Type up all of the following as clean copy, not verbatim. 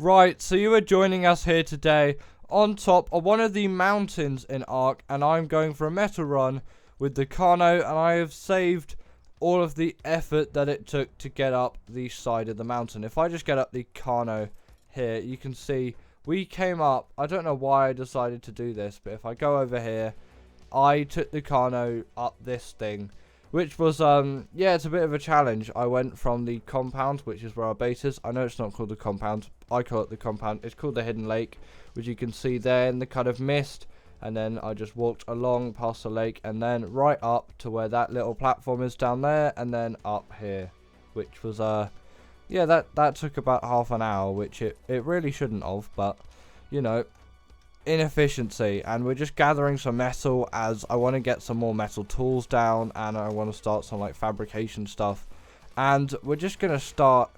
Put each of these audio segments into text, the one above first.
Right, so you are joining us here today on top of one of the mountains in ARK, and I'm going for a metal run with the Carno, and I have saved all of the effort that it took to get up the side of the mountain. If I just get up the Carno here, you can see we came up. I don't know why I decided to do this, but if I go over here, I took the Carno up this thing, which was, yeah, it's a bit of a challenge. I went from the compound, which is where our base is. I know it's not called the compound. I call it the compound. It's called the hidden lake, which you can see there in the kind of mist. And then I just walked along past the lake and then right up to where that little platform is down there. And then up here, which was, yeah, that took about half an hour, which it really shouldn't have. But, you know, inefficiency. And we're just gathering some metal as I want to get some more metal tools down, and I want to start some like fabrication stuff, and we're just going to start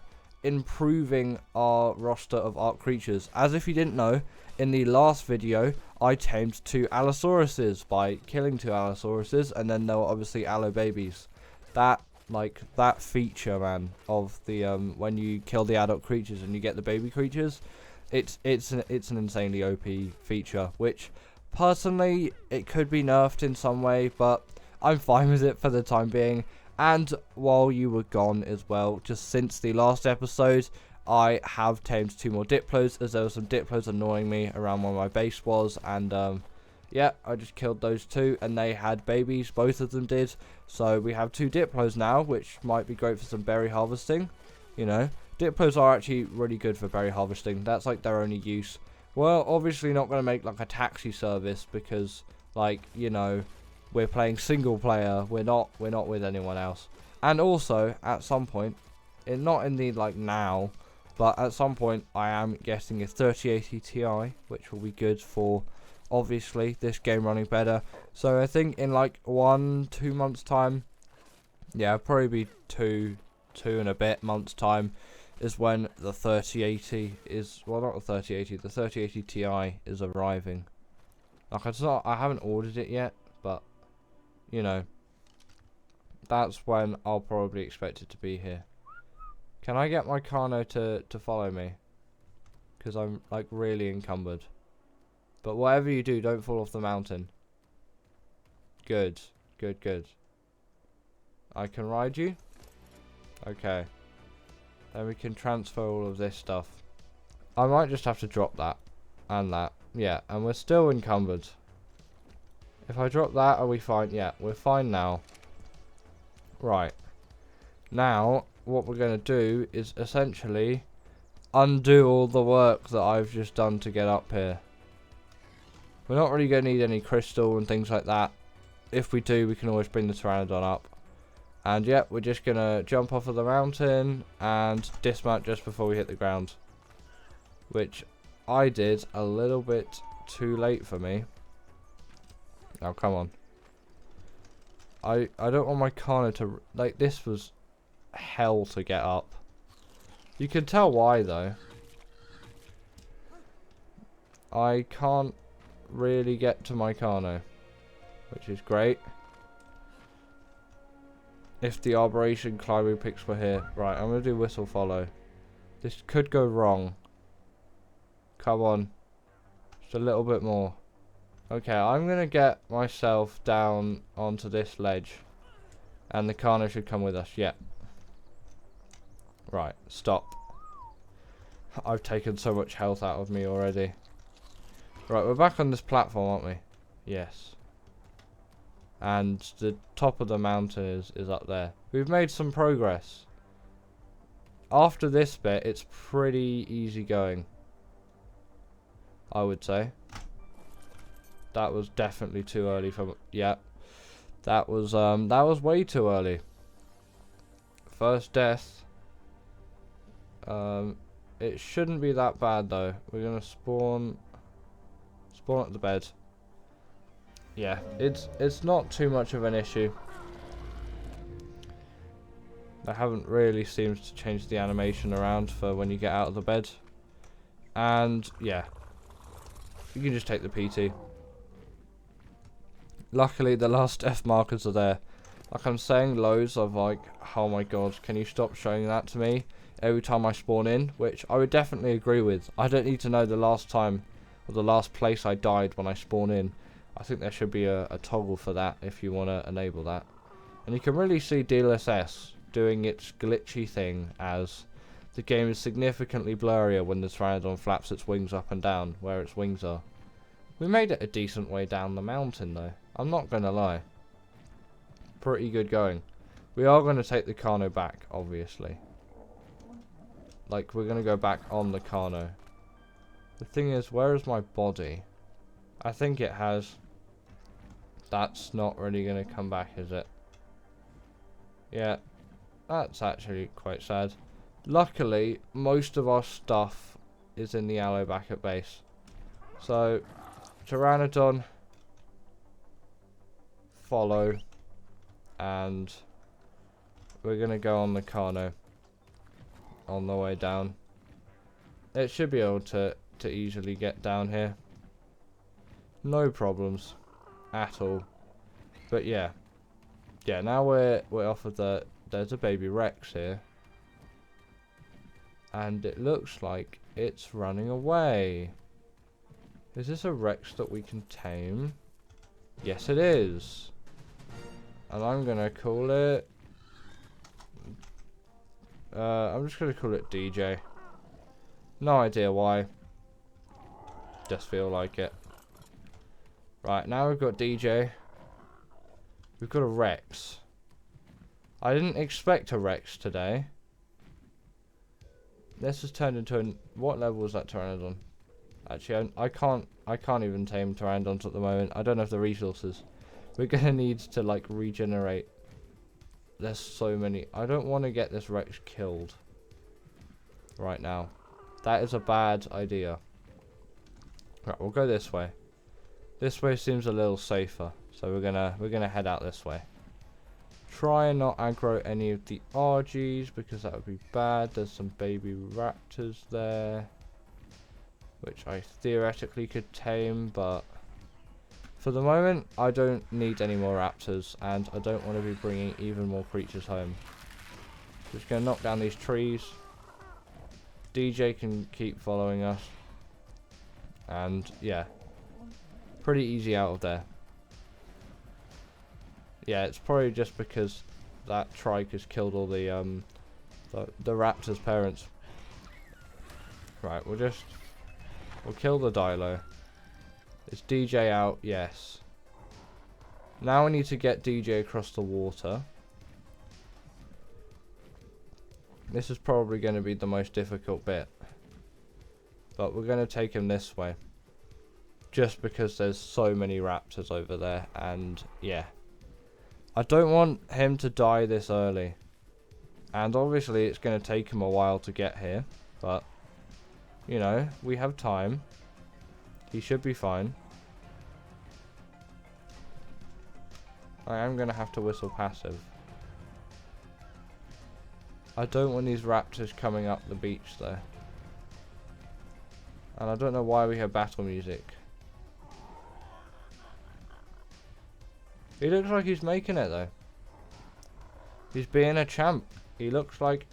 improving our roster of ARK creatures. As if you didn't know, in the last video I tamed 2 Allosauruses by killing 2 Allosauruses, and then there were obviously Allo babies. That feature, man, of the when you kill the adult creatures and you get the baby creatures, it's an insanely OP feature, which personally it could be nerfed in some way, but I'm fine with it for the time being. And while you were gone as well, just since the last episode, I have tamed 2 more Diplos, as there were some Diplos annoying me around where my base was, and yeah, I just killed those 2 and they had babies, both of them did. So we have 2 Diplos now, which might be great for some berry harvesting, you know. Diplos are actually really good for berry harvesting. That's like their only use. Well, obviously not going to make like a taxi service because, like, you know, we're playing single player. We're not with anyone else. And also, at some point, not in the like now, but at some point, I am getting a 3080 Ti, which will be good for obviously this game running better. So I think in like 1-2 months time, yeah, probably be two and a bit months time, is when the 3080 is, well, not the 3080, the 3080 Ti is arriving. Like, it's not, I haven't ordered it yet, but, you know, that's when I'll probably expect it to be here. Can I get my Carno to follow me? Because I'm, like, really encumbered. But whatever you do, don't fall off the mountain. Good. Good, good. I can ride you? Okay. Then we can transfer all of this stuff. I might just have to drop that. And that. Yeah, and we're still encumbered. If I drop that, are we fine? Yeah, we're fine now. Right. Now, what we're going to do is essentially undo all the work that I've just done to get up here. We're not really going to need any crystal and things like that. If we do, we can always bring the Pteranodon up. And yeah, we're just going to jump off of the mountain and dismount just before we hit the ground. Which I did a little bit too late for me. Oh, come on. I don't want my Carno to... Like, this was hell to get up. You can tell why, though. I can't really get to my Carno, which is great. If the Arboration climbing picks were here. Right, I'm going to do whistle follow. This could go wrong. Come on. Just a little bit more. Okay, I'm going to get myself down onto this ledge. And the Carno should come with us. Yeah. Right, stop. I've taken so much health out of me already. Right, we're back on this platform, aren't we? Yes. And the top of the mountain is up there. We've made some progress. After this bit, it's pretty easy going, I would say. That was definitely too early for... Yeah. That was way too early. First death. It shouldn't be that bad, though. We're going to spawn at the bed. Yeah, it's not too much of an issue. I haven't really seemed to change the animation around for when you get out of the bed. And yeah, you can just take the PT. Luckily the last F markers are there. Like, I'm saying loads of like, oh my god, can you stop showing that to me? every time I spawn in, which I would definitely agree with. I don't need to know the last time or the last place I died when I spawn in. I think there should be a toggle for that if you want to enable that. And you can really see DLSS doing its glitchy thing as the game is significantly blurrier when the Pteranodon flaps its wings up and down where its wings are. We made it a decent way down the mountain though, I'm not going to lie. Pretty good going. We are going to take the Carno back, obviously. Like, we're going to go back on the Carno. The thing is, where is my body? I think it has. That's not really going to come back, is it? Yeah, that's actually quite sad. Luckily, most of our stuff is in the aloe back at base. So, Pteranodon, follow, and we're going to go on the Carno on the way down. It should be able to easily get down here. No problems at all. But yeah. Yeah, now we're off of the... There's a baby Rex here. And it looks like it's running away. Is this a Rex that we can tame? Yes, it is. And I'm going to call it... I'm just going to call it DJ. No idea why. Just feel like it. Right, now we've got DJ. We've got a Rex. I didn't expect a Rex today. This has turned into an... What level is that Pteranodon? Actually, I can't even tame Pteranodons at the moment. I don't have the resources. We're gonna need to like regenerate. There's so many. I don't want to get this Rex killed right now. That is a bad idea. Right, we'll go this way. This way seems a little safer, so we're gonna head out this way. Try and not aggro any of the RGs because that would be bad. There's some baby raptors there, which I theoretically could tame, but for the moment I don't need any more raptors, and I don't want to be bringing even more creatures home. Just gonna knock down these trees. DJ can keep following us, and yeah, pretty easy out of there. Yeah, it's probably just because that trike has killed all the raptor's parents. Right, we'll kill the Dilo. Is DJ out? Yes. Now we need to get DJ across the water. This is probably going to be the most difficult bit. But we're going to take him this way. Just because there's so many raptors over there, and yeah. I don't want him to die this early. And obviously it's going to take him a while to get here. But, you know, we have time. He should be fine. I am going to have to whistle passive. I don't want these raptors coming up the beach though. And I don't know why we have battle music. He looks like he's making it though. He's being a champ. He looks like...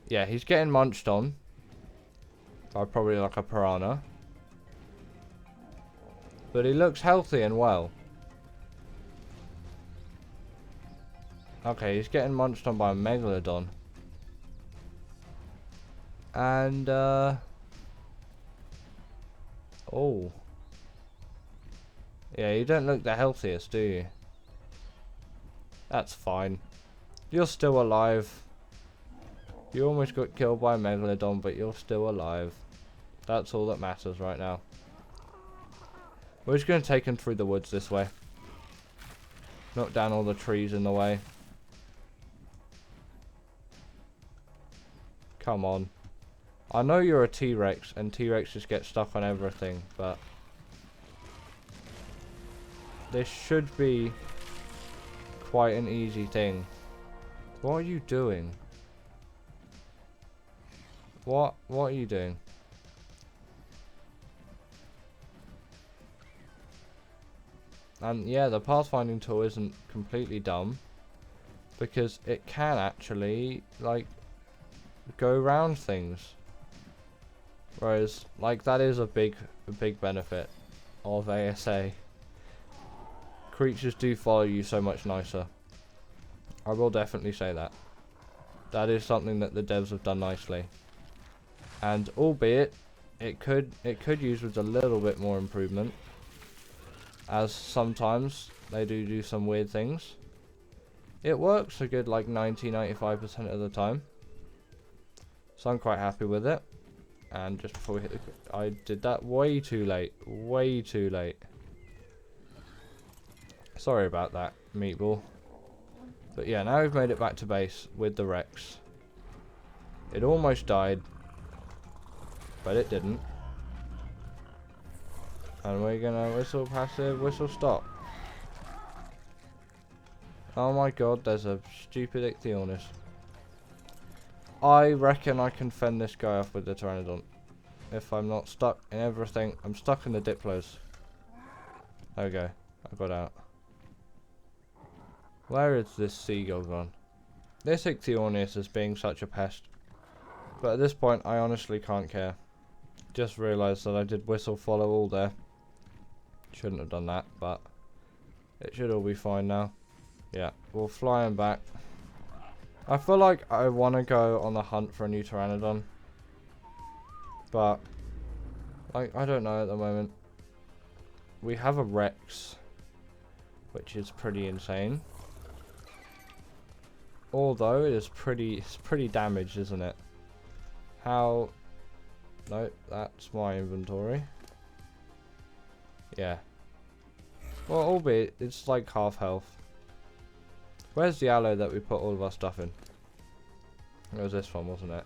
Yeah, he's getting munched on. By probably like a piranha. But he looks healthy and well. Okay, he's getting munched on by a megalodon. And, oh. Yeah, you don't look the healthiest, do you? That's fine. You're still alive. You almost got killed by a megalodon, but you're still alive. That's all that matters right now. We're just going to take him through the woods this way. Knock down all the trees in the way. Come on. I know you're a T-Rex, and T-Rex just get stuck on everything, but... This should be quite an easy thing. What are you doing? What are you doing? And yeah, the pathfinding tool isn't completely dumb. because it can actually like go around things. Whereas like that is a big benefit of ASA. Creatures do follow you so much nicer. I will definitely say that. That is something that the devs have done nicely. And albeit it could use with a little bit more improvement, as sometimes they do some weird things. It works a good like 90-95% of the time. So I'm quite happy with it. And just before we hit the... I did that way too late. Way too late. Sorry about that, Meatball. But yeah, now we've made it back to base with the Rex. It almost died. But it didn't. And we're gonna whistle passive, whistle stop. Oh my god, there's a stupid Ichthyornis. I reckon I can fend this guy off with the Pteranodon. If I'm not stuck in everything. I'm stuck in the Diplos. There we go. I got out. Where is this seagull gone? This Ichthyornis is being such a pest. But at this point, I honestly can't care. Just realised that I did whistle follow all there. Shouldn't have done that, but it should all be fine now. Yeah, we'll fly him back. I feel like I want to go on the hunt for a new Pteranodon. But, like, I don't know at the moment. We have a Rex, which is pretty insane. Although it's pretty damaged, isn't it? How? No, that's my inventory. Yeah. Well, albeit it's like half health. Where's the aloe that we put all of our stuff in? It was this one, wasn't it?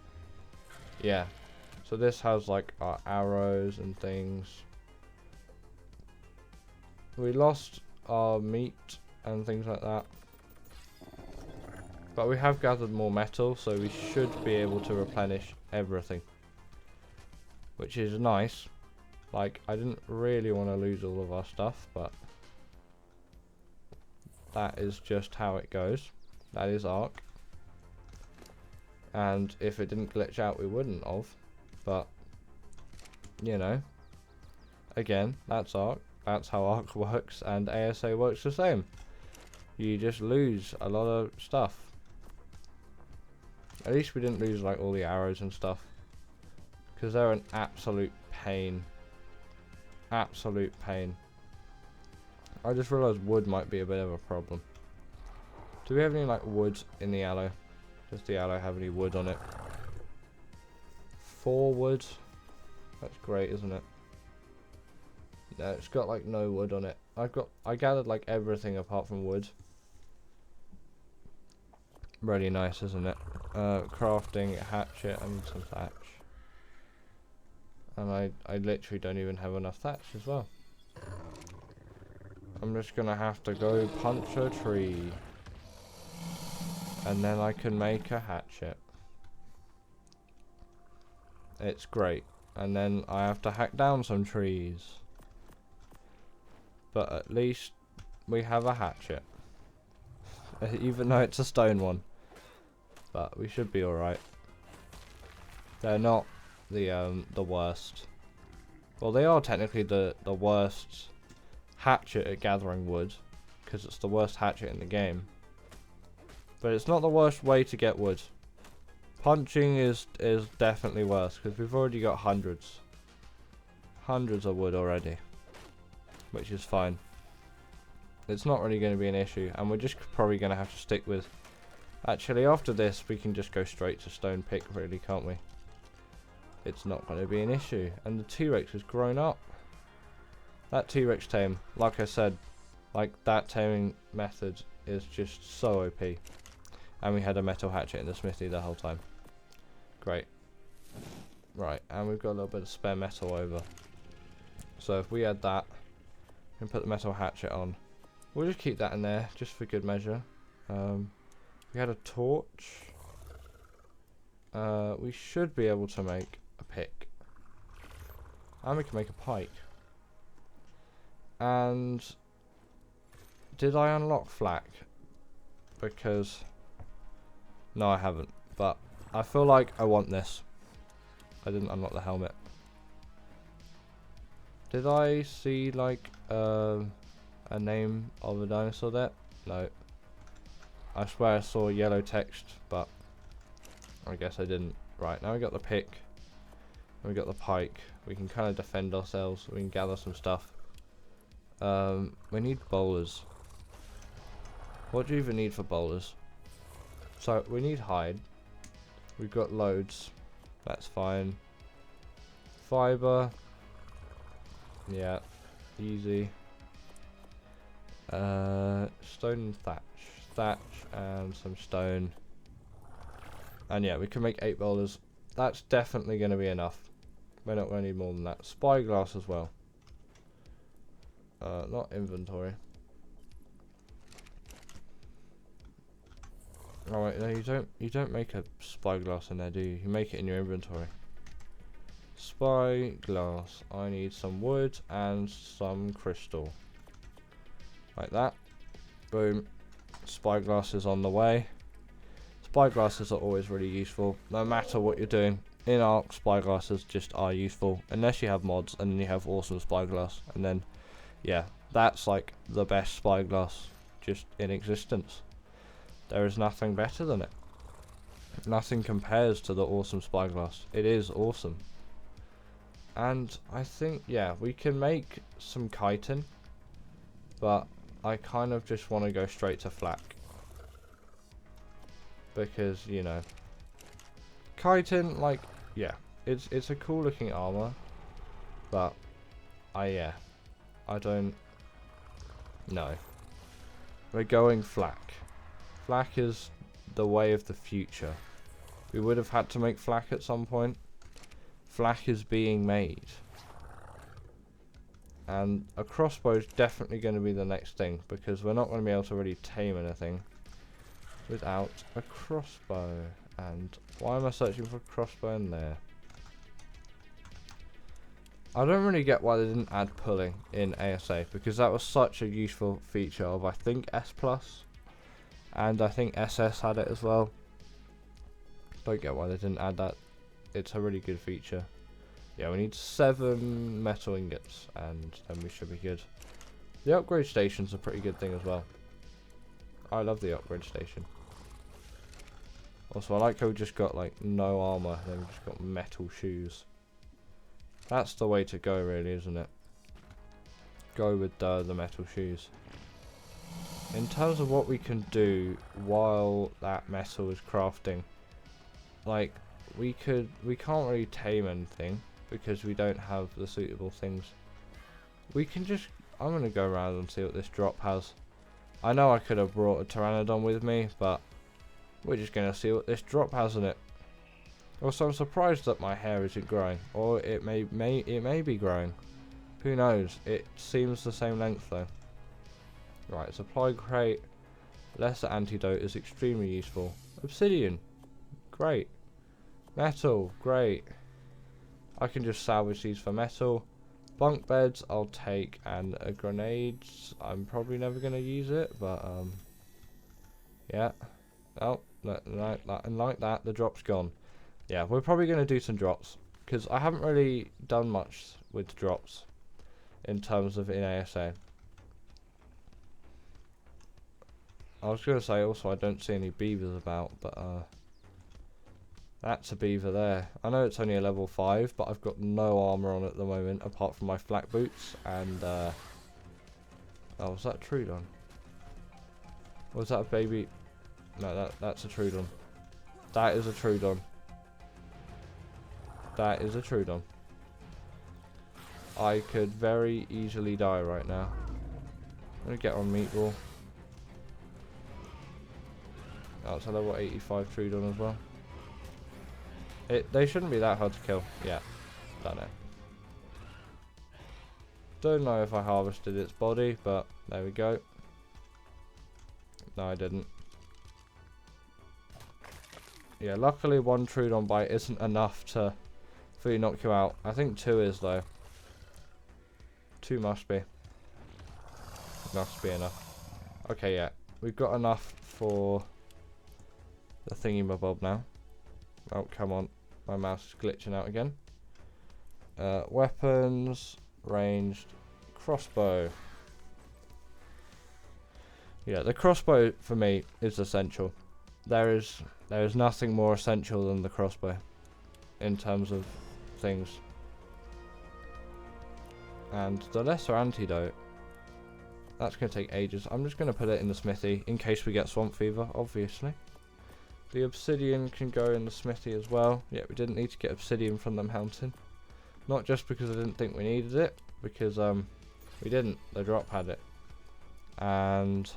Yeah. So this has like our arrows and things. We lost our meat and things like that. But we have gathered more metal, so we should be able to replenish everything. Which is nice. Like, I didn't really want to lose all of our stuff, but that is just how it goes. That is ARK. And if it didn't glitch out, we wouldn't have. But, you know, again, that's ARK. That's how ARK works, and ASA works the same. You just lose a lot of stuff. At least we didn't lose like all the arrows and stuff, because they're an absolute pain. Absolute pain. I just realised wood might be a bit of a problem. Do we have any like wood in the aloe? Does the aloe have any wood on it? 4 wood. That's great, isn't it? No, it's got like no wood on it. I gathered like everything apart from wood. Really nice, isn't it? Crafting a hatchet. I need some thatch. And I literally don't even have enough thatch as well. I'm just gonna have to go punch a tree. And then I can make a hatchet. It's great. And then I have to hack down some trees. But at least we have a hatchet. Even though it's a stone one. But we should be alright. They're not the worst. Well, they are technically the worst hatchet at gathering wood, because it's the worst hatchet in the game. But it's not the worst way to get wood. Punching is definitely worse, because we've already got hundreds of wood already, which is fine. It's not really going to be an issue, and we're just probably going to have to stick with... Actually, after this, we can just go straight to stone pick, really, can't we? It's not going to be an issue. And the T-Rex has grown up. That T-Rex tame, like I said, like that taming method is just so OP. And we had a metal hatchet in the smithy the whole time. Great. Right, and we've got a little bit of spare metal over. So if we add that and put the metal hatchet on, we'll just keep that in there, just for good measure. We had a torch. We should be able to make a pick. And we can make a pike. And did I unlock flak? Because No, I haven't. But I feel like I want this. I didn't unlock the helmet. Did I see like a name of a dinosaur there? No. I swear I saw yellow text, but I guess I didn't. Right, now we got the pick. We got the pike. We can kind of defend ourselves. We can gather some stuff. We need bowlers. What do you even need for bowlers? So we need hide. We've got loads. That's fine. Fiber. Yeah, easy. Stone and thatch. Thatch and some stone. And yeah, we can make 8 bowlers. That's definitely going to be enough. We're not going to need more than that. Spyglass as well. Not inventory. Alright, no, you don't make a spyglass in there, do you? You make it in your inventory. Spyglass. I need some wood and some crystal. Like that. Boom. Spyglass is on the way. Spyglasses are always really useful, no matter what you're doing. In ARK, spyglasses just are useful, unless you have mods, and then you have awesome spyglass, and then, yeah, that's like the best spyglass just in existence. There is nothing better than it. Nothing compares to the awesome spyglass. It is awesome. And I think, yeah, we can make some chitin, but I kind of just want to go straight to flak. Because, you know, chitin, like, yeah, it's a cool looking armor, but I don't know. We're going flak. Flak is the way of the future. We would have had to make flak at some point. Flak is being made. And a crossbow is definitely going to be the next thing, because we're not going to be able to really tame anything without a crossbow. And why am I searching for a crossbow in there? I don't really get why they didn't add pulling in ASA, because that was such a useful feature of, I think, S+, and I think SS had it as well. Don't get why they didn't add that. It's a really good feature. Yeah, we need 7 metal ingots, and then we should be good. The upgrade station's a pretty good thing as well. I love the upgrade station. Also, I like how we just got like no armor, and then we just got metal shoes. That's the way to go, really, isn't it? Go with the metal shoes. In terms of what we can do while that metal is crafting, like we can't really tame anything because we don't have the suitable things. We can just, I'm gonna go around and see what this drop has. I know I could have brought a Pteranodon with me, but we're just gonna see what this drop has in it. Also, I'm surprised that my hair isn't growing, or it may be growing. Who knows? It seems the same length though. Right, supply crate. Lesser antidote is extremely useful. Obsidian, great. Metal, great. I can just salvage these for metal. Bunk beds, I'll take, and a grenade. I'm probably never gonna use it, but yeah. Oh, and like that, the drop's gone. Yeah, we're probably gonna do some drops because I haven't really done much with drops in terms of in ASA. I was gonna say also I don't see any beavers about, but that's a beaver there. I know it's only a level 5, but I've got no armor on at the moment apart from my flak boots and oh, was that Trudon? Was that a baby? No, that's a Trudon. That is a Trudon. That is a Trudon. I could very easily die right now. I'm gonna get on Meatball. Oh, it's a level 85 Trudon as well. They shouldn't be that hard to kill. Yeah, don't know. Don't know if I harvested its body, but there we go. No, I didn't. Yeah, luckily 1 Trudon bite isn't enough to fully knock you out. I think 2 is though. 2 must be. Must be enough. Okay, yeah. We've got enough for the thingy-mabob now. Oh, come on. My mouse is glitching out again. Weapons, ranged, crossbow. Yeah, the crossbow for me is essential. There is nothing more essential than the crossbow in terms of things. And the lesser antidote, that's going to take ages. I'm just going to put it in the smithy in case we get swamp fever, obviously. The obsidian can go in the smithy as well. Yeah, we didn't need to get obsidian from the mountain. Not just because I didn't think we needed it, because we didn't. The drop had it. And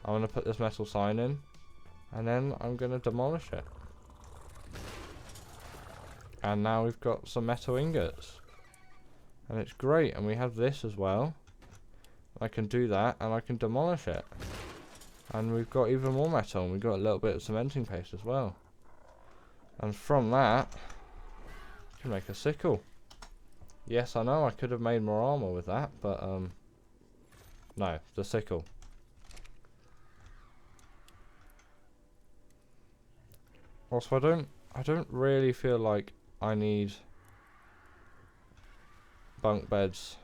I'm going to put this metal sign in, and then I'm going to demolish it. And now we've got some metal ingots. And it's great, and we have this as well. I can do that, and I can demolish it. And we've got even more metal, and we've got a little bit of cementing paste as well. And from that, we can make a sickle. Yes, I know, I could have made more armor with that, but no, the sickle. Also, I don't really feel like I need bunk beds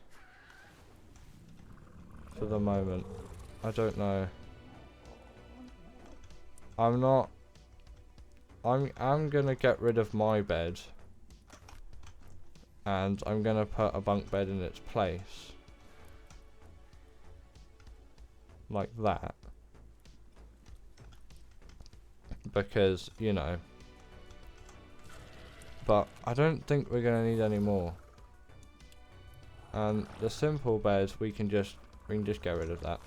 for the moment. I don't know. I'm gonna get rid of my bed, and I'm gonna put a bunk bed in its place. Like that. Because, you know. But I don't think we're gonna need any more. And the simple beds, we can just get rid of that.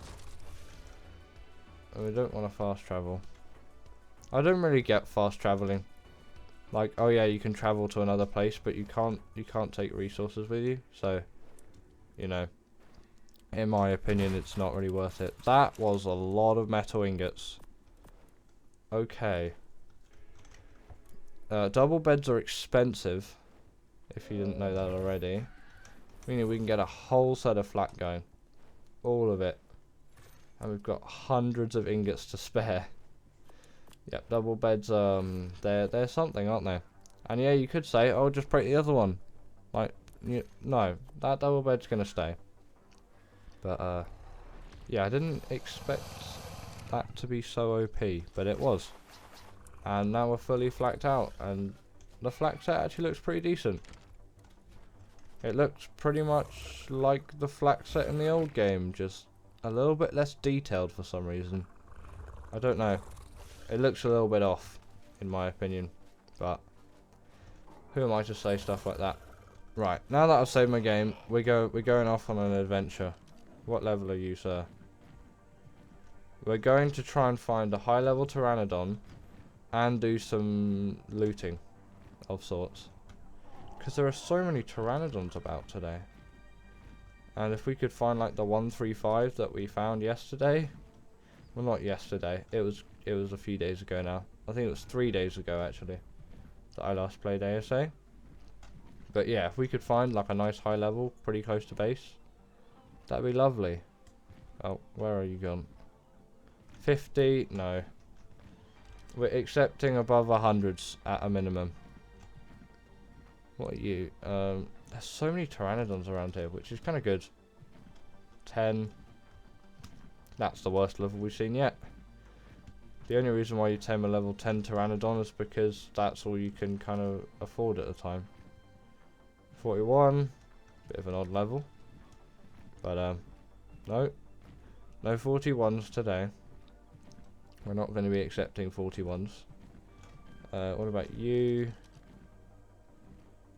And we don't want to fast travel. I don't really get fast traveling. Like, oh yeah, you can travel to another place, but you can't take resources with you. So, you know, in my opinion, it's not really worth it. That was a lot of metal ingots. Okay. Double beds are expensive, if you didn't know that already. Meaning we can get a whole set of flat going. All of it. And we've got hundreds of ingots to spare. Yep, double beds, they're something, aren't they? And yeah, you could say, oh, just break the other one. Like, no, that double bed's gonna stay. But, yeah, I didn't expect that to be so OP, but it was. And now we're fully flacked out, and the flack set actually looks pretty decent. It looks pretty much like the flack set in the old game, just a little bit less detailed for some reason. I don't know. It looks a little bit off, in my opinion, but who am I to say stuff like that? Right, now that I've saved my game, we're going off on an adventure. What level are you, sir? We're going to try and find a high-level Pteranodon and do some looting of sorts. Because there are so many Pteranodons about today. And if we could find like the 135 that we found yesterday. Well, not yesterday. It was a few days ago now. I think it was 3 days ago actually that I last played ASA. But yeah, if we could find like a nice high level pretty close to base, that'd be lovely. Oh, where are you gone? 50? No. We're accepting above 100s at a minimum. What are you? There's so many Pteranodons around here, which is kind of good. 10. That's the worst level we've seen yet. The only reason why you tame a level 10 Pteranodon is because that's all you can kind of afford at the time. 41. Bit of an odd level. But, no. No 41s today. We're not going to be accepting 41s. What about you?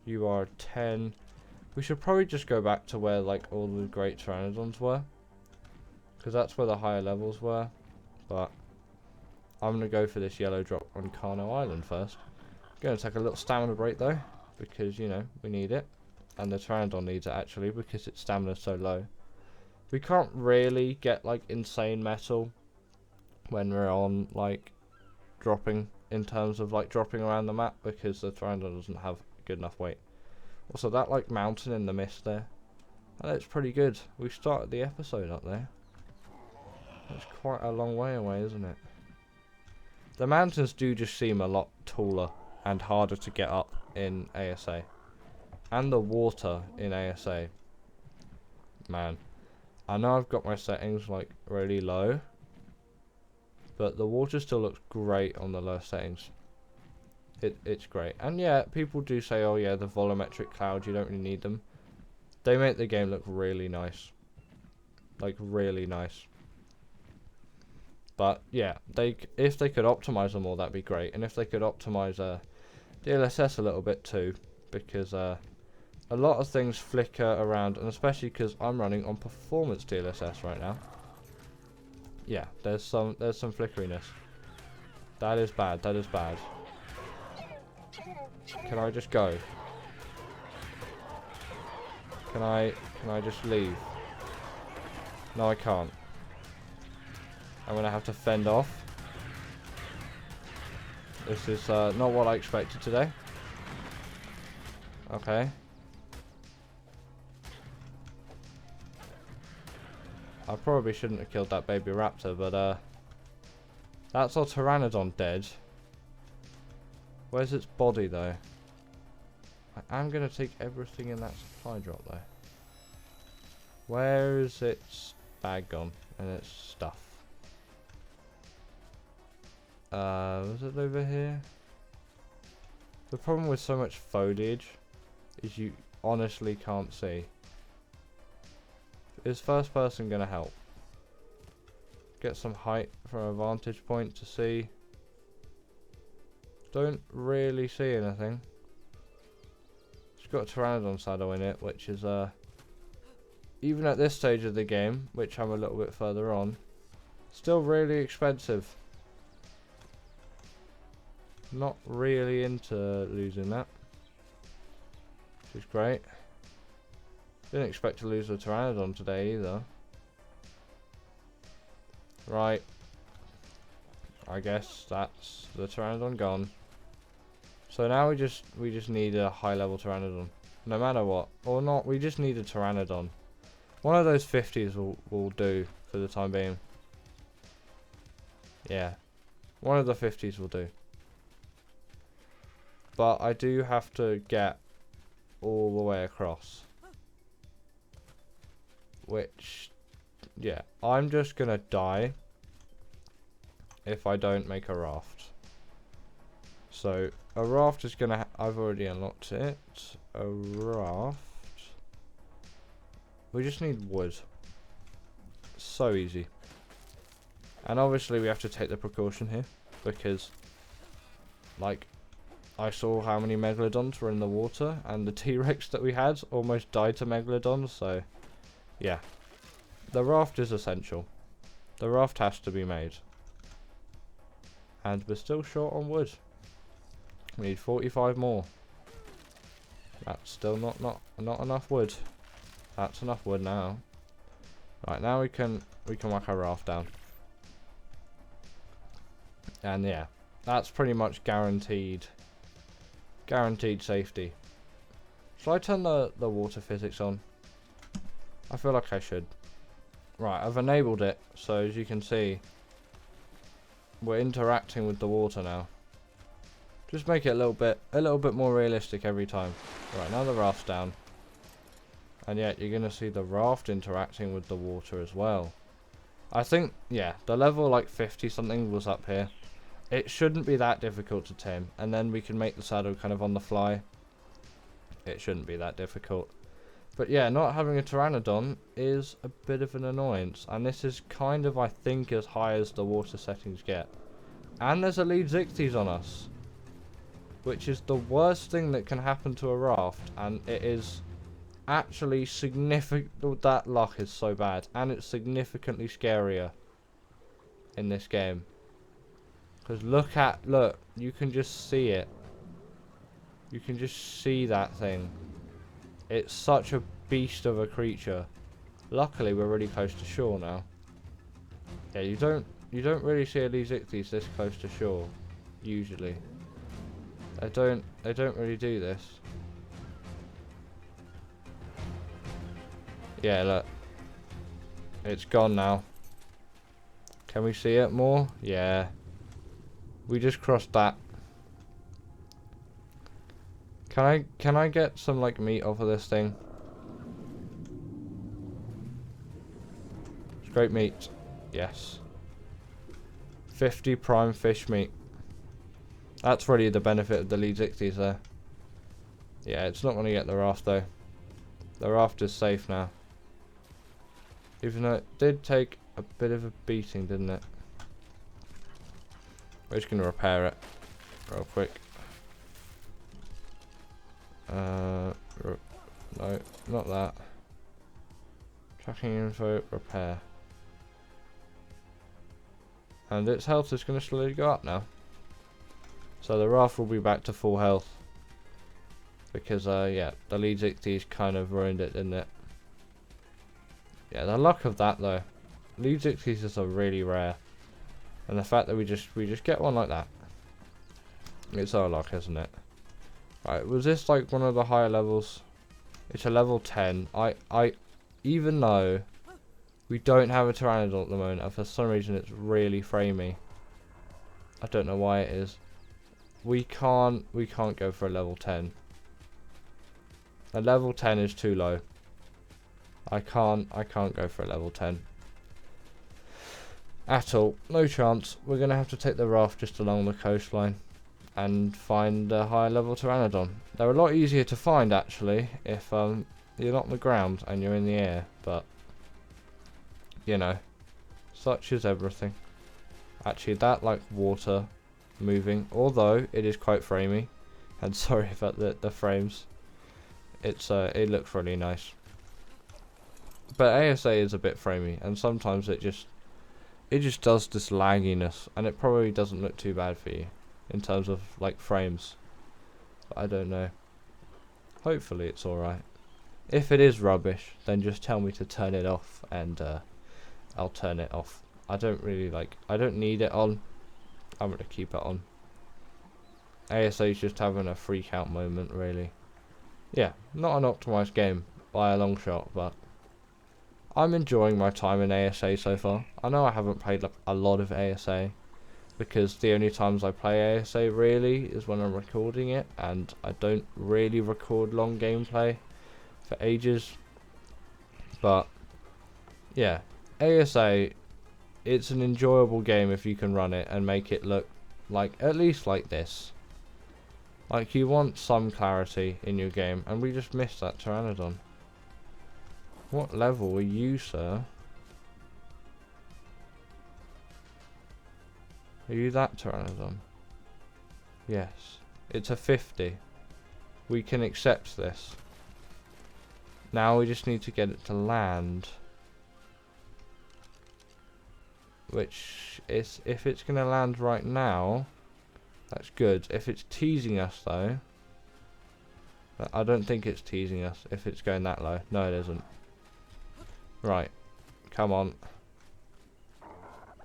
You are 10. We should probably just go back to where like all the great Pteranodons were, because that's where the higher levels were. But I'm going to go for this yellow drop on Carno Island first. Going to take a little stamina break though, because you know we need it, and the Pteranodon needs it actually because its stamina is so low. We can't really get like insane metal when we're on like dropping, in terms of like dropping around the map, because the Pteranodon doesn't have good enough weight. Also, that like mountain in the mist there, that looks pretty good. We started the episode up there. That's quite a long way away, isn't it? The mountains do just seem a lot taller and harder to get up in ASA. And the water in ASA. Man. I know I've got my settings like really low. But the water still looks great on the low settings. It's great. And yeah, people do say, oh yeah, the volumetric clouds, you don't really need them. They make the game look really nice. Like, really nice. But yeah, if they could optimize them all, that'd be great. And if they could optimize DLSS a little bit too, because a lot of things flicker around, and especially because I'm running on performance DLSS right now. Yeah, there's some flickeriness. That is bad. That is bad. Can I just go? Can I just leave? No, I can't. I'm gonna have to fend off. This is not what I expected today. Okay. I probably shouldn't have killed that baby raptor, but that's our Pteranodon dead. Where's its body though? I am gonna take everything in that supply drop though. Where is its bag gone and its stuff? Was it over here? The problem with so much foliage is you honestly can't see. Is first person gonna help? Get some height from a vantage point to see. Don't really see anything. It's got a Pteranodon saddle in it, which is even at this stage of the game, which I'm a little bit further on, still really expensive. Not really into losing that, which is great. Didn't expect to lose a Pteranodon today either. Right. I guess that's the Pteranodon gone. So now we just need a high level Pteranodon. No matter what. Or not, we just need a Pteranodon. One of those 50s will do for the time being. Yeah. One of the 50s will do. But I do have to get all the way across. Which, yeah, I'm just gonna die if I don't make a raft. So, a raft is gonna, I've already unlocked it. A raft. We just need wood. So easy. And obviously we have to take the precaution here, because, like, I saw how many Megalodons were in the water, and the T-Rex that we had almost died to Megalodons, so, yeah. The raft is essential. The raft has to be made. And we're still short on wood. We need 45 more. That's still not enough wood. That's enough wood now. Right, now we can whack our raft down. And yeah, that's pretty much guaranteed safety. Shall I turn the water physics on? I feel like I should. Right, I've enabled it, so as you can see, we're interacting with the water now. Just make it a little bit more realistic every time. Right, now the raft's down. And yet you're gonna see the raft interacting with the water as well. I think, yeah, the level like 50 something was up here. It shouldn't be that difficult to tame, and then we can make the saddle kind of on the fly. It shouldn't be that difficult. But yeah, not having a Pteranodon is a bit of an annoyance, and this is kind of, I think, as high as the water settings get. And there's a lead Zichthys on us, which is the worst thing that can happen to a raft, and it is actually significant. That luck is so bad, and it's significantly scarier in this game. Because look, you can just see it. You can just see that thing. It's such a beast of a creature. Luckily, we're really close to shore now. Yeah, you don't really see a Zichthys this close to shore, usually. They don't really do this. Yeah, look. It's gone now. Can we see it more? Yeah. We just crossed that. Can I get some like meat off of this thing? Scrape meat. Yes. 50 prime fish meat. That's really the benefit of the lead 60s there. Yeah, it's not going to get the raft though. The raft is safe now. Even though it did take a bit of a beating, didn't it? We're just going to repair it real quick. No, not that. Tracking info, repair. And its health is going to slowly go up now. So the raft will be back to full health. Because, yeah, the lead 60s kind of ruined it, didn't it? Yeah, the luck of that, though. Lead 60s are really rare. And the fact that we just get one like that. It's our luck, isn't it? Right, was this like one of the higher levels? It's a level 10. Even though we don't have a Pteranodon at the moment, and for some reason it's really framey. I don't know why it is. We can't go for a level 10. A level 10 is too low. I can't go for a level 10. At all. No chance. We're gonna have to take the raft just along the coastline and find a higher level Pteranodon. They're a lot easier to find actually if you're not on the ground and you're in the air, but you know, such is everything. Actually, that like water moving, although it is quite framey, and sorry about the frames. It looks really nice, but ASA is a bit framey, and sometimes it just does this lagginess, and it probably doesn't look too bad for you in terms of like frames. But I don't know. Hopefully it's alright. If it is rubbish, then just tell me to turn it off, and I'll turn it off. I don't need it on. I'm gonna keep it on. ASA is just having a freak out moment, really. Yeah, not an optimized game by a long shot, but I'm enjoying my time in ASA so far. I know I haven't played a lot of ASA, because the only times I play ASA really is when I'm recording it, and I don't really record long gameplay for ages. But yeah, ASA, it's an enjoyable game if you can run it and make it look like at least like this. Like, you want some clarity in your game, and we just missed that Pteranodon. What level are you, sir? Are you that Pteranodon? Yes. It's a 50. We can accept this. Now we just need to get it to land. Which is, if it's going to land right now, that's good. If it's teasing us though, I don't think it's teasing us if it's going that low. No, it isn't. Right. Come on.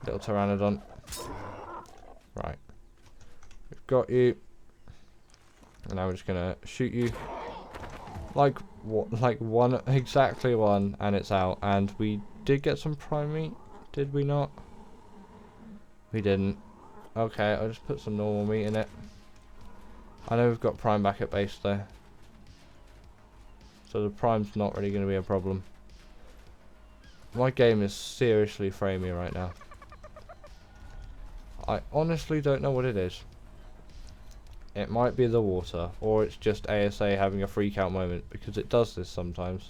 Little Pteranodon. Right. We've got you. And now we're just gonna shoot you. Like what? Like one, exactly one, and it's out. And we did get some prime meat, did we not? We didn't. Okay, I'll just put some normal meat in it. I know we've got prime back at base though, so the prime's not really going to be a problem. My game is seriously framey right now. I honestly don't know what it is. It might be the water, or it's just ASA having a freak out moment, because it does this sometimes.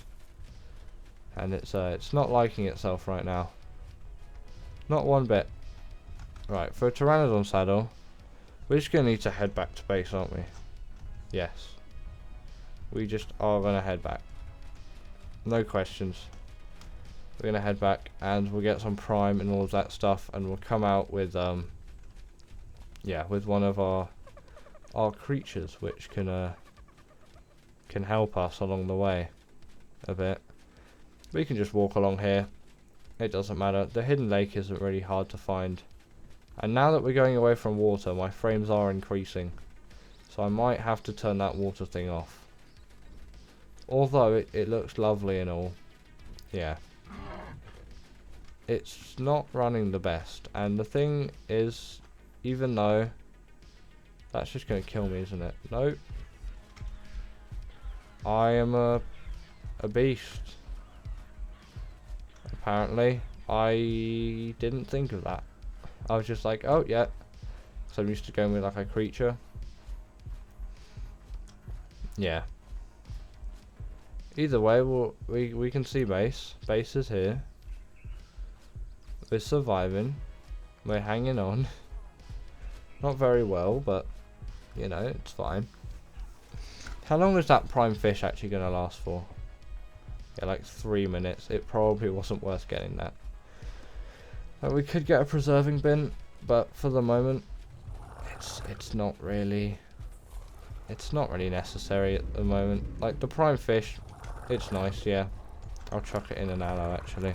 And it's not liking itself right now. Not one bit. Right, for a Pteranodon saddle, we're just going to need to head back to base, aren't we? Yes. We just are going to head back. No questions. We're going to head back, and we'll get some prime and all of that stuff, and we'll come out with, yeah, with one of our creatures, which can help us along the way a bit. We can just walk along here. It doesn't matter. The hidden lake isn't really hard to find. And now that we're going away from water, my frames are increasing. So I might have to turn that water thing off. Although it looks lovely and all. Yeah. It's not running the best. And the thing is, even though That's just gonna kill me, isn't it? Nope. I am a beast. Apparently, I didn't think of that. I was just like, oh yeah. So I'm used to going with like a creature. Yeah. Either way, we can see base. Base is here. We're surviving. We're hanging on. Not very well, but you know, it's fine. How long is that prime fish actually going to last for? Yeah, like 3 minutes. It probably wasn't worth getting that. We could get a preserving bin, but for the moment, it's not really necessary at the moment. Like the prime fish, it's nice, yeah. I'll chuck it in an aloe actually.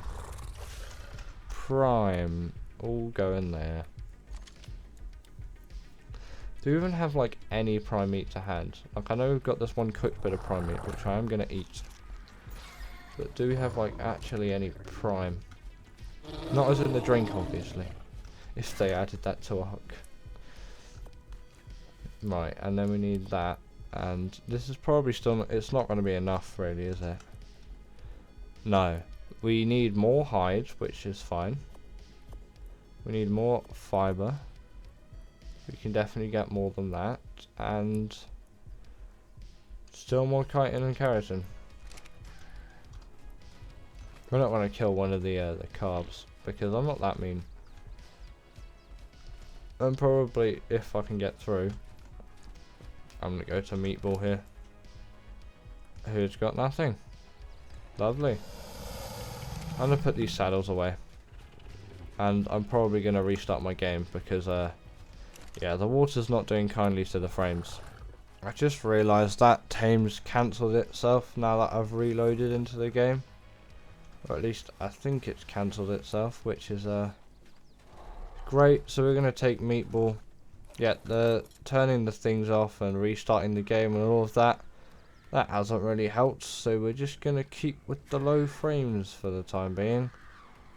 Prime, all go in there. Do we even have like any prime meat to hand? Like I know we've got this one cooked bit of prime meat, which I am gonna eat. But do we have like actually any prime? Not as in the drink, obviously. If they added that to ARK. Right, and then we need that. And this is probably still, it's not going to be enough really, is it? No. We need more hide, which is fine. We need more fibre. We can definitely get more than that. And still more chitin and keratin. We don't want to kill one of the carbs, because I'm not that mean. And probably, if I can get through, I'm going to go to Meatball here. Who's got nothing. Lovely. I'm going to put these saddles away. And I'm probably going to restart my game, because, yeah, the water's not doing kindly to the frames. I just realised that Tame's cancelled itself now that I've reloaded into the game. Or at least I think it's cancelled itself, which is great. So we're going to take Meatball. Yeah, the turning the things off and restarting the game and all of that, that hasn't really helped. So we're just going to keep with the low frames for the time being.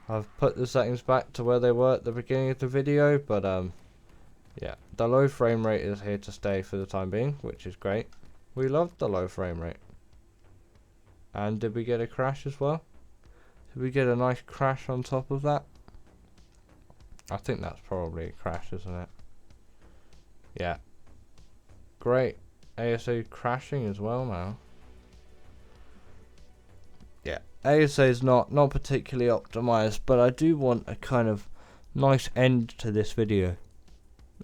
I've put the settings back to where they were at the beginning of the video, but yeah, the low frame rate is here to stay for the time being, which is great. We love the low frame rate. And did we get a crash as well? Did we get a nice crash on top of that? I think that's probably a crash, isn't it? Yeah. Great. ASA crashing as well now. Yeah. ASA is not particularly optimized, but I do want a kind of nice end to this video.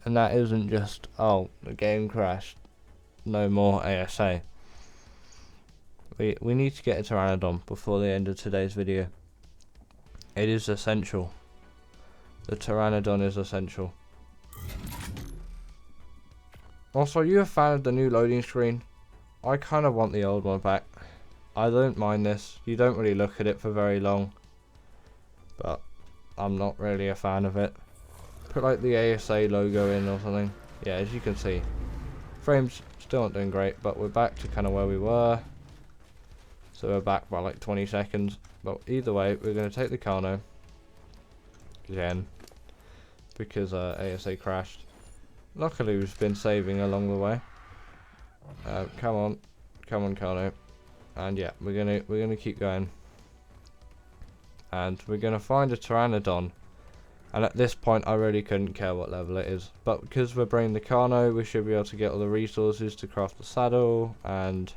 And that isn't just, oh, the game crashed, no more ASA. We need to get a Pteranodon before the end of today's video. It is essential. The Pteranodon is essential. Also, are you a fan of the new loading screen? I kind of want the old one back. I don't mind this. You don't really look at it for very long. But I'm not really a fan of it. Put like the ASA logo in or something. Yeah, as you can see. Frames still not doing great, but we're back to kind of where we were. So we're back by like 20 seconds. But either way, we're going to take the Carno. Again. Because ASA crashed. Luckily we've been saving along the way. Come on. Come on, Carno. And yeah, we're gonna keep going. And we're gonna find a Pteranodon. And at this point I really couldn't care what level it is. But because we're bringing the Carno, we should be able to get all the resources to craft the saddle. And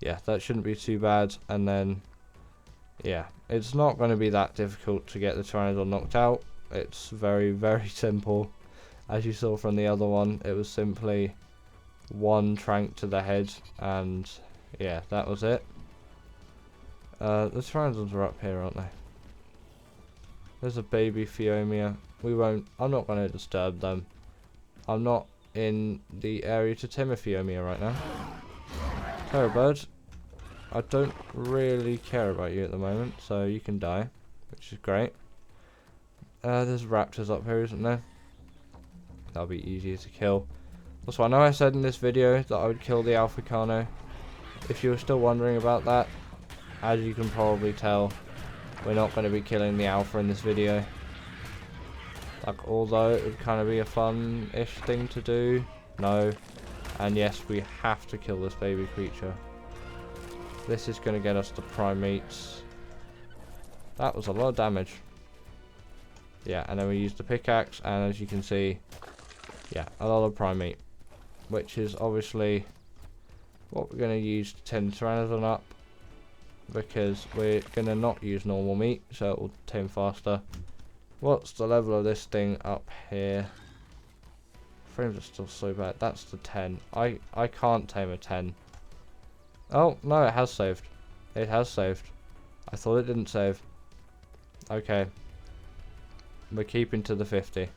yeah, that shouldn't be too bad. And then yeah, it's not going to be that difficult to get the Pteranodon knocked out. It's very, very simple. As you saw from the other one, it was simply one trank to the head, and yeah, that was it. The Pteranodons are up here, aren't they? There's a baby Phiomia. I'm not going to disturb them. I'm not in the area to tame a Phiomia right now. Terrorbird, I don't really care about you at the moment, so you can die, which is great. There's raptors up here, isn't there? That'll be easier to kill. Also, I know I said in this video that I would kill the Alpha Carno. If you were still wondering about that, as you can probably tell, we're not going to be killing the Alpha in this video. Like, although it would kind of be a fun-ish thing to do, No. And yes, we have to kill this baby creature. This is going to get us to prime meats. That was a lot of damage. Yeah, and then we use the pickaxe, and as you can see, yeah, a lot of prime meat. Which is obviously what we're going to use to tame the Pteranodon up. Because we're going to not use normal meat, so it will tame faster. What's the level of this thing up here? Frames are still so bad. That's the 10. I can't tame a 10. Oh, no, it has saved. It has saved. I thought it didn't save. Okay. We're keeping to the 50.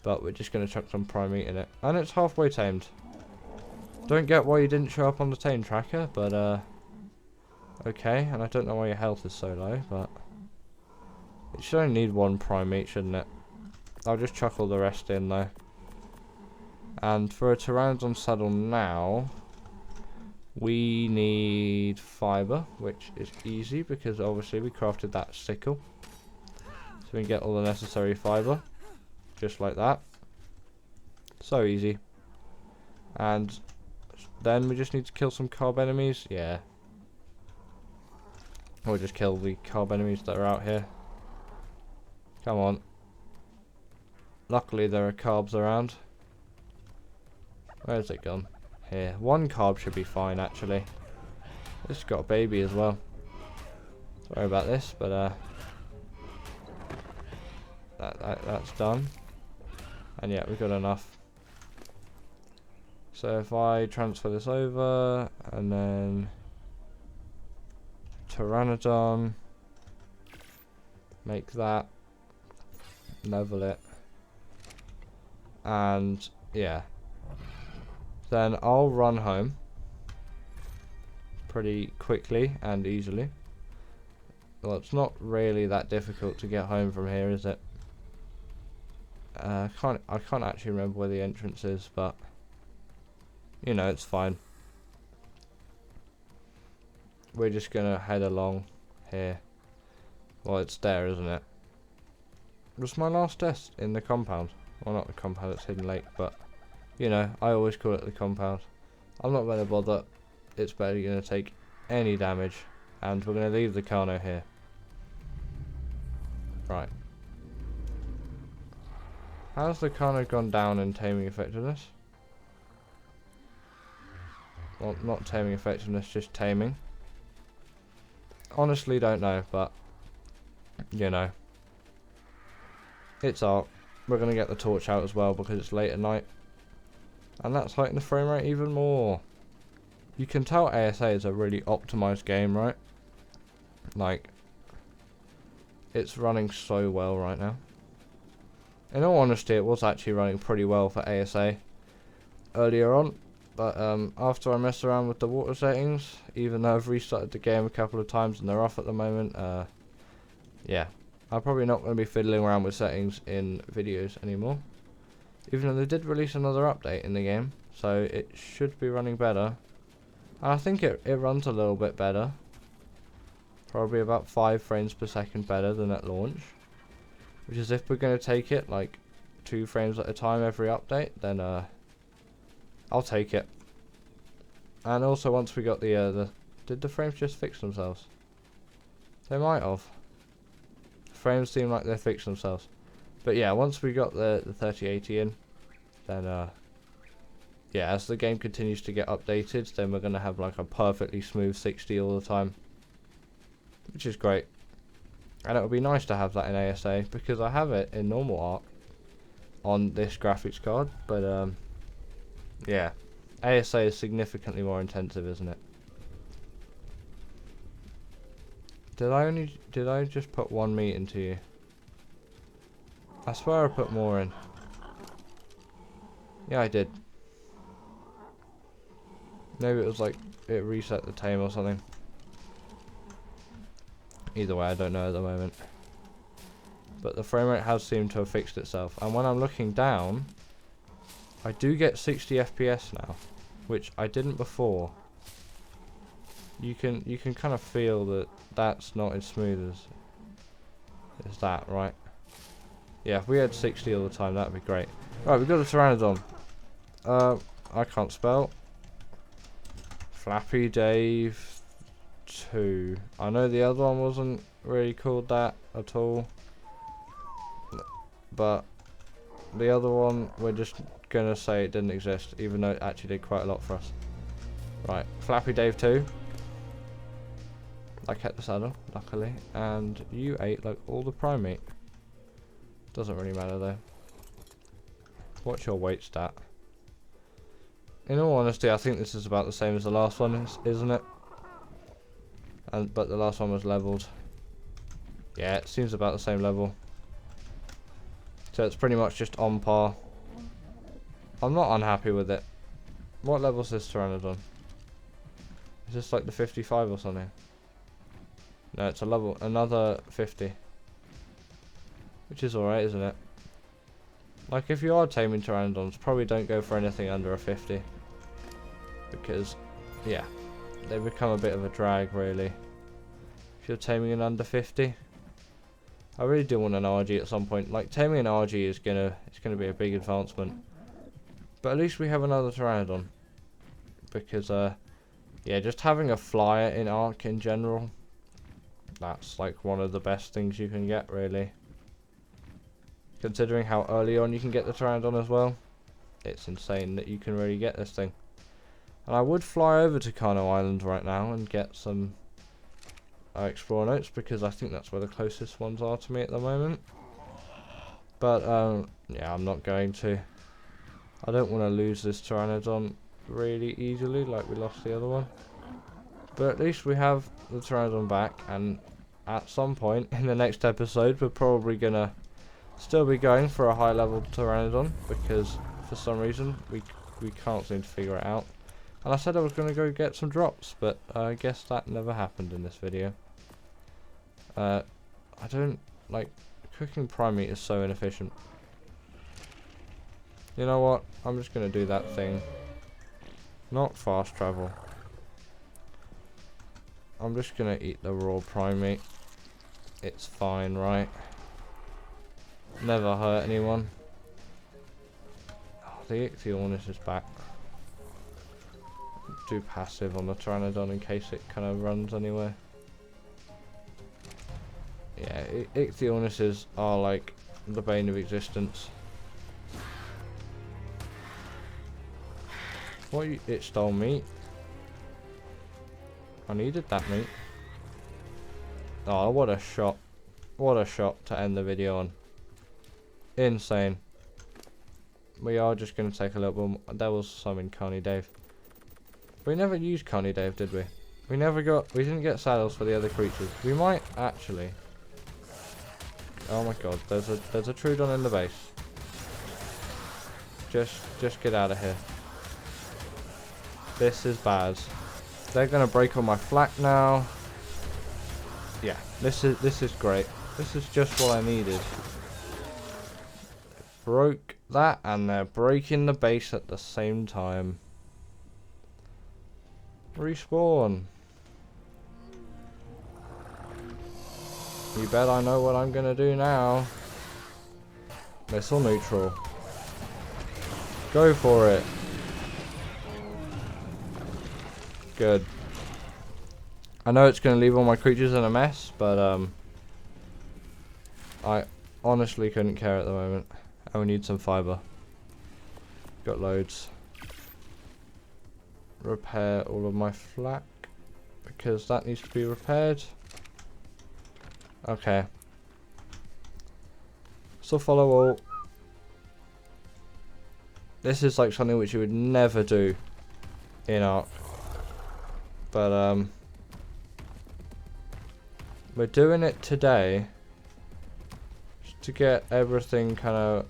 But we're just going to chuck some prime meat in it. And it's halfway tamed. Don't get why you didn't show up on the tame tracker, but okay, and I don't know why your health is so low, but it should only need one prime meat, shouldn't it? I'll just chuck all the rest in though. And for a Pteranodon saddle now, we need fibre, which is easy because obviously we crafted that sickle. So we can get all the necessary fibre, just like that. So easy. And then we just need to kill some carb enemies, yeah. Or just kill the carb enemies that are out here. Come on. Luckily there are carbs around. Where's it gone? Here. One carb should be fine actually. This has got a baby as well. Sorry about this, but that's done. And yeah, we've got enough. So if I transfer this over and then Pteranodon, make that, level it, and yeah, then I'll run home pretty quickly and easily. Well, it's not really that difficult to get home from here, is it? I can't actually remember where the entrance is, but you know, it's fine. We're just gonna head along here. Well, it's there, isn't it? It was my last test in the compound. Well, not the compound, it's Hidden Lake, but you know, I always call it the compound. I'm not gonna bother. It's barely gonna take any damage, and we're gonna leave the Carno here. Right. How's the Carno gone down in taming effectiveness? Well, not taming effectiveness, just taming. Honestly don't know, but you know, it's ARK. We're gonna get the torch out as well because it's late at night, and that's heightened the frame rate even more. You can tell ASA is a really optimized game, right? Like, it's running so well right now. In all honesty, it was actually running pretty well for ASA earlier on. But after I messed around with the water settings, even though I've restarted the game a couple of times and they're off at the moment, yeah, I'm probably not going to be fiddling around with settings in videos anymore. Even though they did release another update in the game, so it should be running better. And I think it runs a little bit better. Probably about 5 frames per second better than at launch. Which is if we're going to take it like 2 frames at a time every update, then I'll take it. And also once we got the did the frames just fix themselves? They might have. The frames seem like they fixed themselves. But yeah, once we got the 3080 in, then yeah, as the game continues to get updated, then we're gonna have like a perfectly smooth 60 all the time, which is great. And it would be nice to have that in ASA because I have it in normal ARK on this graphics card, but yeah, ASA is significantly more intensive, isn't it? Did I just put 1 meat into you? I swear I put more in. Yeah, I did. Maybe it was like it reset the tame or something. Either way, I don't know at the moment. But the frame rate has seemed to have fixed itself. And when I'm looking down, I do get 60 FPS now, which I didn't before. You can kind of feel that that's not as smooth as that, right? Yeah, if we had 60 all the time, that'd be great. Right, we've got a Pteranodon. I can't spell. Flappy Dave 2. I know the other one wasn't really called that at all. But the other one, we're just gonna say it didn't exist, even though it actually did quite a lot for us. Right, Flappy Dave 2. I kept the saddle, luckily, and you ate like all the prime meat. Doesn't really matter though. What's your weight stat? In all honesty, I think this is about the same as the last one, isn't it? But the last one was leveled. Yeah, it seems about the same level. So it's pretty much just on par. I'm not unhappy with it. What level is this Pteranodon? Is this like the 55 or something? No, it's a level, another 50. Which is alright, isn't it? Like, if you are taming Pteranodons, probably don't go for anything under a 50. Because, yeah, they become a bit of a drag, really. If you're taming an under 50. I really do want an RG at some point. Like, taming an RG is it's gonna be a big advancement. But at least we have another Pteranodon. Because, yeah, just having a flyer in ARK in general, that's like one of the best things you can get, really. Considering how early on you can get the Pteranodon as well, it's insane that you can really get this thing. And I would fly over to Kano Island right now and get some Explorer notes, because I think that's where the closest ones are to me at the moment. But, yeah, I'm not going to. I don't want to lose this Pteranodon really easily like we lost the other one. But at least we have the Pteranodon back, and at some point in the next episode we're probably gonna still be going for a high level Pteranodon, because for some reason we can't seem to figure it out. And I said I was gonna go get some drops, but I guess that never happened in this video. I don't like cooking prime meat is so inefficient. You know what? I'm just gonna do that thing. Not fast travel. I'm just gonna eat the raw prime meat. It's fine, right? Never hurt anyone. Oh, the Ichthyornis is back. Do passive on the Pteranodon in case it kind of runs anywhere. Yeah, Ichthyornises are like the bane of existence. What? It stole meat? I needed that meat. Oh, what a shot. What a shot to end the video on. Insane. We are just going to take a little bit more. There was some in Carney Dave. We never used Carney Dave, did we? We didn't get saddles for the other creatures. We might actually. Oh my god, there's a Trudon in the base. Just get out of here. This is bad. They're gonna break all my flak now. Yeah, this is great. This is just what I needed. Broke that, and they're breaking the base at the same time. Respawn. You bet I know what I'm gonna do now. Missile neutral. Go for it. Good. I know it's gonna leave all my creatures in a mess, but I honestly couldn't care at the moment. I will need some fiber. Got loads. Repair all of my flak, because that needs to be repaired. Okay. So follow all. This is like something which you would never do in ARK. But we're doing it today just to get everything kind of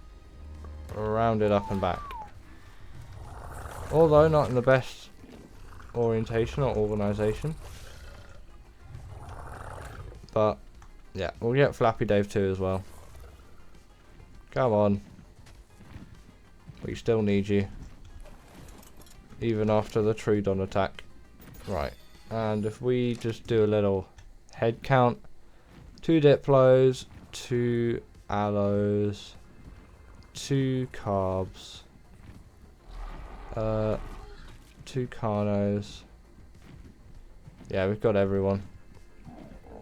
rounded up and back. Although not in the best orientation or organisation. But yeah, we'll get Flappy Dave 2 as well. Come on. We still need you. Even after the Trudon attack. Right. And if we just do a little head count. 2 Diplos, 2 Aloes, 2 Carbs, 2 Carnos. Yeah, we've got everyone.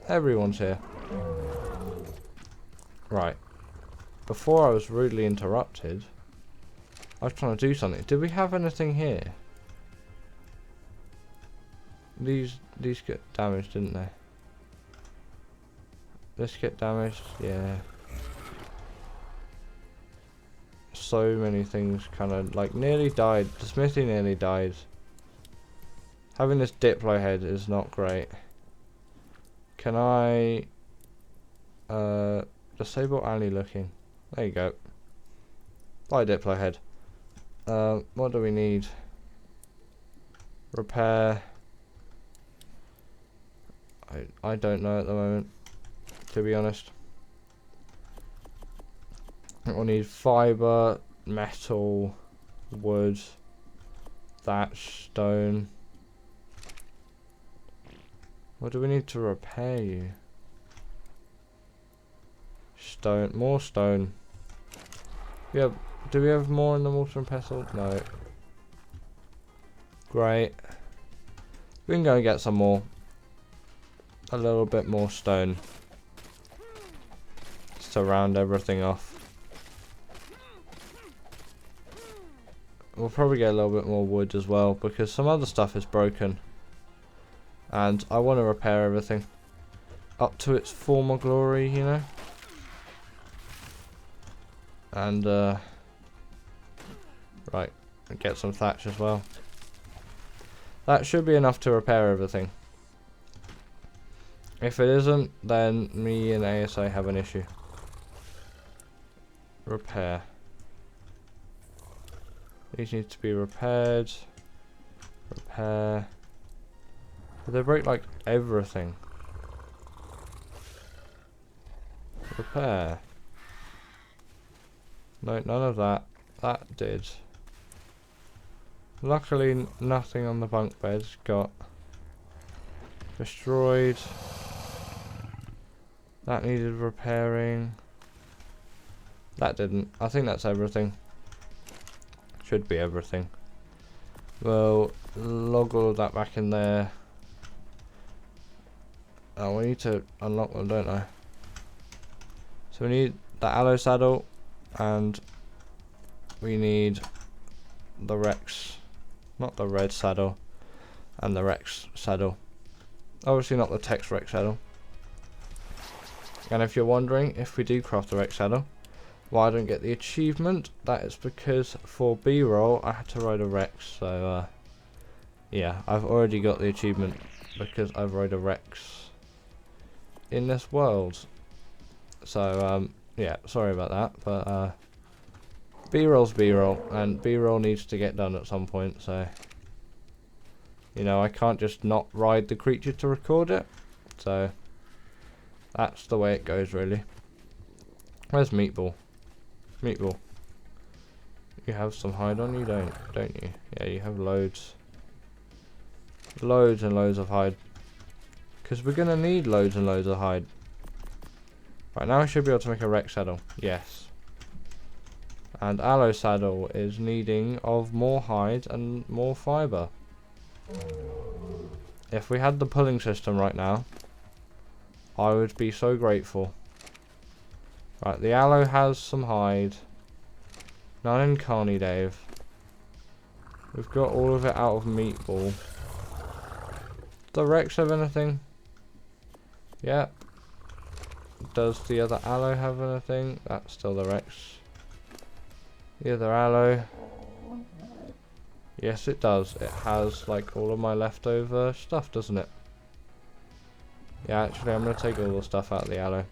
Everyone's here. Right. Before I was rudely interrupted, I was trying to do something. Did we have anything here? These get damaged, didn't they? This get damaged, yeah. So many things kind of like nearly died. The smithy nearly died. Having this Diplo head is not great. Can I disable alley looking? There you go. Bye Diplo head. What do we need? Repair. I don't know at the moment, to be honest. I think we'll need fibre, metal, wood, thatch, stone. What do we need to repair you? Stone, more stone. Yeah, do we have more in the mortar and pestle? No. Great. We can go and get some more. A little bit more stone. Just to round everything off. We'll probably get a little bit more wood as well, because some other stuff is broken. And I want to repair everything up to its former glory, you know. And right, get some thatch as well. That should be enough to repair everything. If it isn't, then me and ASA have an issue. Repair. These need to be repaired. Repair. But they break like everything. Repair. No, none of that. That did. Luckily, nothing on the bunk beds got destroyed. That needed repairing. That didn't. I think that's everything. Should be everything. Well, log all of that back in there. Oh, we need to unlock them, don't I? So we need the aloe saddle, and we need the Rex, not the red saddle, and the Rex saddle. Obviously not the Tex Rex saddle. And if you're wondering if we do craft the Rex saddle, why I don't get the achievement, that is because for B-roll I had to ride a Rex, so yeah, I've already got the achievement because I've rode a Rex in this world. So yeah, sorry about that, but B-roll's B-roll, and B-roll needs to get done at some point, so you know, I can't just not ride the creature to record it, so that's the way it goes, really. Where's Meatball? Meatball, you have some hide on you, don't you? Yeah, you have loads and loads of hide, because we're gonna need loads and loads of hide. Right, now I should be able to make a Rex saddle. Yes. And aloe saddle is needing of more hide and more fibre. If we had the pulling system right now, I would be so grateful. Right, the aloe has some hide. None in Carney Dave. We've got all of it out of Meatball. Does the Rex have anything? Yeah. Does the other aloe have anything? That's still the Rex. The other aloe. Yes, it does. It has like all of my leftover stuff, doesn't it? Yeah, actually I'm going to take all the stuff out of the aloe.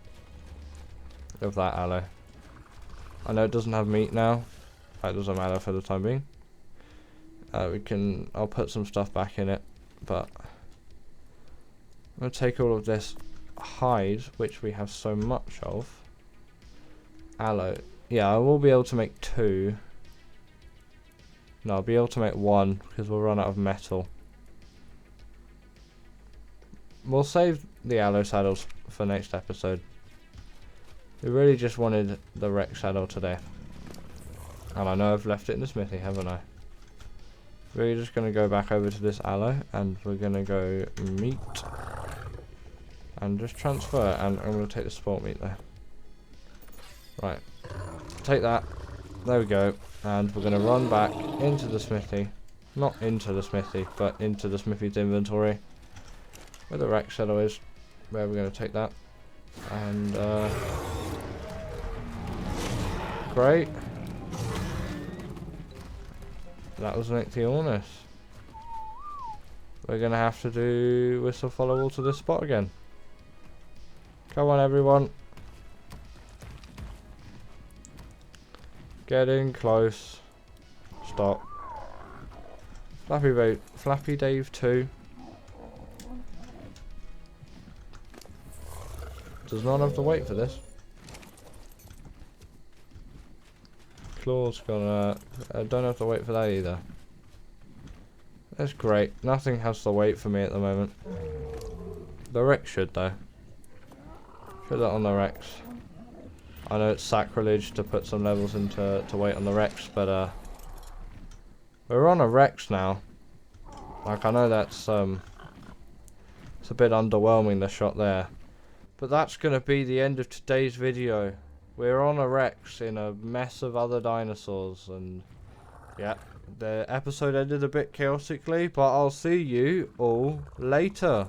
Of that aloe. I know it doesn't have meat now. That doesn't matter for the time being. I'll put some stuff back in it, but I'm going to take all of this hide, which we have so much of. Aloe. Yeah, I will be able to make 2. No, I'll be able to make 1 because we'll run out of metal. We'll save the aloe saddles for next episode. We really just wanted the Rex saddle today. And I know I've left it in the smithy, haven't I? We're just going to go back over to this aloe and we're going to go meat and just transfer, and I'm going to take the sport meat there. Right, take that, there we go, and we're going to run back into the smithy, not into the smithy, but into the smithy's inventory where the Rex shadow is, where we're going to take that, and great. That was an Ichthyornis. We're going to have to do whistle follow all to this spot again. Come on everyone. Getting close. Stop. Flappy Dave 2. Does not have to wait for this. Claw's gonna... I don't have to wait for that either. That's great. Nothing has to wait for me at the moment. The Rex should though. Put that on the Rex. I know it's sacrilege to put some levels into to wait on the Rex, but we're on a Rex now. Like, I know that's it's a bit underwhelming, the shot there. But that's gonna be the end of today's video. We're on a Rex in a mess of other dinosaurs, and yeah, the episode ended a bit chaotically, but I'll see you all later.